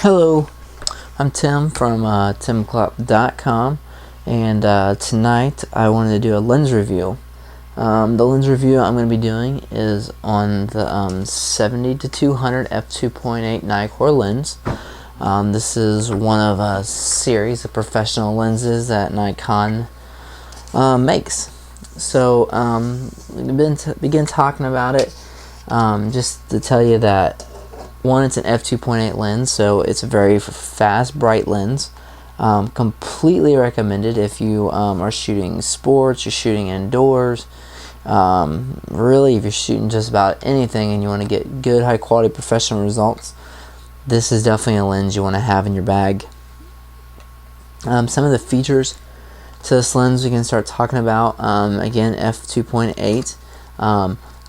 Hello, I'm Tim from timclop.com, and tonight I wanted to do a lens review. The lens review I'm going to be doing is on the 70 to 200 f2.8 Nikon lens. This is one of a series of professional lenses that Nikon makes. So begin talking about it. Just to tell you that, one, it's an f2.8 lens, so it's a very fast, bright lens. Completely recommended if you are shooting sports, you're shooting indoors. Really, if you're shooting just about anything and you want to get good, high quality professional results, this is definitely a lens you want to have in your bag. Some of the features to this lens we can start talking about. Again, f2.8.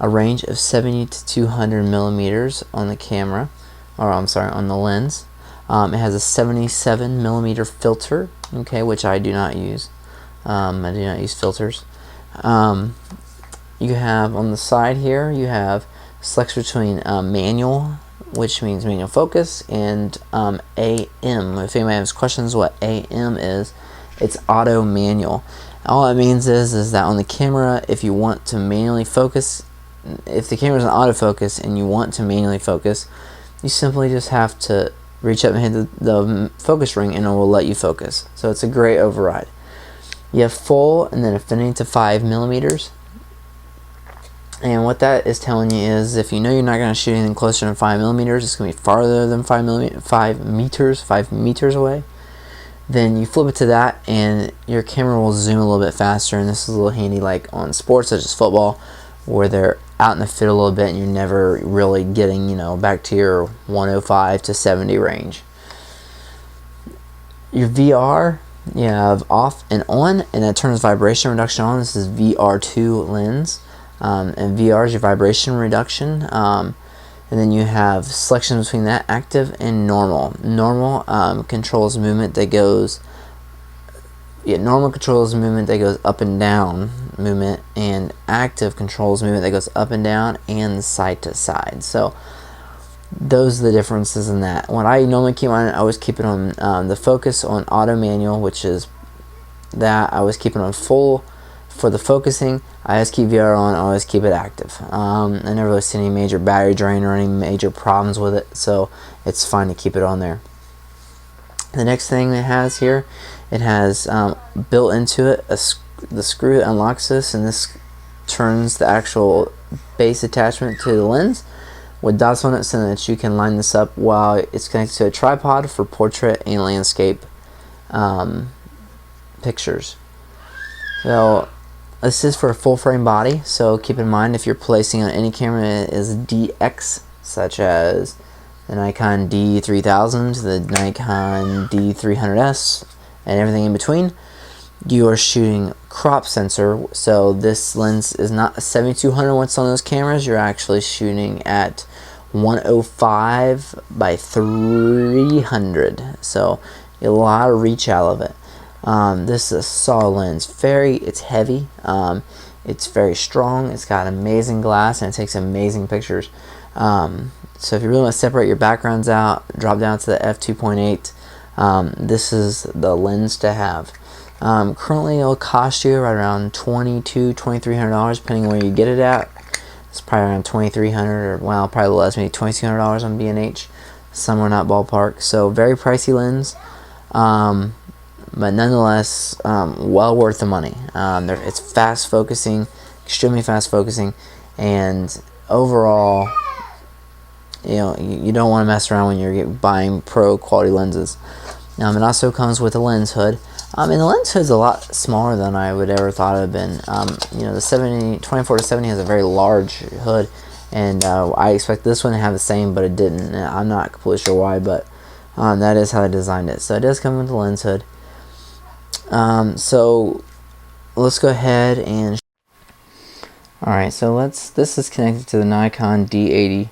A range of 70 to 200 millimeters on the camera, or I'm sorry, on the lens. It has a 77 millimeter filter, okay, which I do not use. I do not use filters. You have on the side here, you have selection between manual, which means manual focus, and AM. If anybody has questions what AM is, it's auto manual. All it means is that on the camera, if you want to manually focus, if the camera is in autofocus and you want to manually focus, you simply just have to reach up and hit the focus ring and it will let you focus. So it's a great override. You have full and then affinity to 5 millimeters. And what that is telling you is if you know you're not going to shoot anything closer than 5 millimeters, it's going to be farther than 5 meters away. Then you flip it to that and your camera will zoom a little bit faster, and this is a little handy like on sports such as football, where they're out in the field a little bit and you're never really getting, you know, back to your 105 to 70 range. Your VR, you have off and on, and that turns vibration reduction on. This is VR2 lens, and VR is your vibration reduction. And then you have selection between that, active and normal. Normal controls movement that goes normal controls movement that goes up and down movement, and active controls movement that goes up and down and side to side. So those are the differences in that. What I normally keep on, I always keep it on the focus on auto manual, which is that I always keep it on full for the focusing. I always keep VR on, I always keep it active. I never really see any major battery drain or any major problems with it, so it's fine to keep it on there. The next thing it has here, it has built into it the screw that unlocks this, and this turns the actual base attachment to the lens with dots on it so that you can line this up while it's connected to a tripod for portrait and landscape pictures. So this is for a full frame body, so keep in mind if you're placing on any camera that is DX, such as the Nikon D3000, the Nikon D300S, and everything in between, you are shooting crop sensor. So this lens is not a 7200 what's on those cameras. You're actually shooting at 105 by 300, so a lot of reach out of it. This is a solid lens. It's heavy. It's very strong. It's got amazing glass and it takes amazing pictures. So if you really want to separate your backgrounds out, drop down to the f2.8, this is the lens to have. Currently it'll cost you right around $2,300 depending on where you get it at. It's probably around $2,300, or well, probably less, maybe $2,200 on B&H, somewhere in that ballpark. So very pricey lens, but nonetheless well worth the money. It's fast focusing, extremely fast focusing, and overall, you know, you don't want to mess around when you're buying pro quality lenses. It also comes with a lens hood, and the lens hood's a lot smaller than I would ever thought it would have been. You know, the 24 to 70 has a very large hood, and I expect this one to have the same, but it didn't. I'm not completely sure why, but that is how I designed it. So it does come with the lens hood. So let's go ahead and alright, so this is connected to the Nikon D80,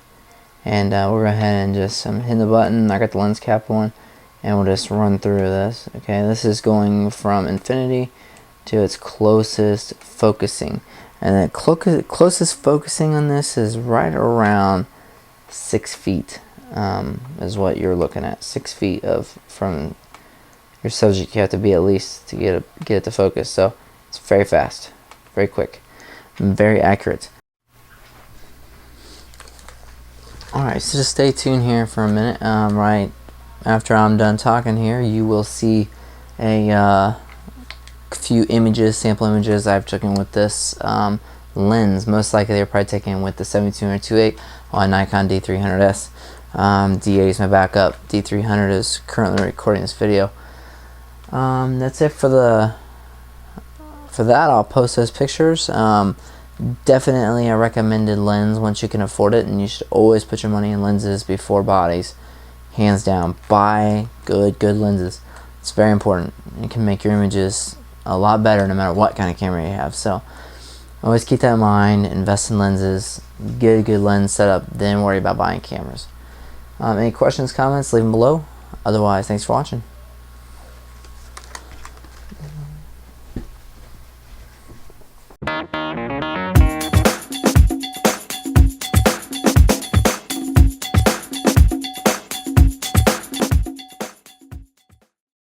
and we'll go ahead and just hit the button. I got the lens cap on, and we'll just run through this. Okay, this is going from infinity to its closest focusing, And the closest focusing on this is right around 6 feet, is what you're looking at. 6 feet from your subject. You have to be at least to get it to focus. So it's very fast, very quick, and very accurate. Alright, so just stay tuned here for a minute. Right after I'm done talking here, you will see a few images, sample images I've taken with this lens. Most likely they're probably taken with the 72-2.8 on Nikon D300S. D8 is my backup. D300 is currently recording this video. That's it for that. I'll post those pictures. Definitely a recommended lens once you can afford it, and you should always put your money in lenses before bodies. Hands down, buy good lenses. It's very important. It can make your images a lot better no matter what kind of camera you have. So always keep that in mind. Invest in lenses, get a good lens setup, then worry about buying cameras. Any questions, comments, leave them below. Otherwise, thanks for watching.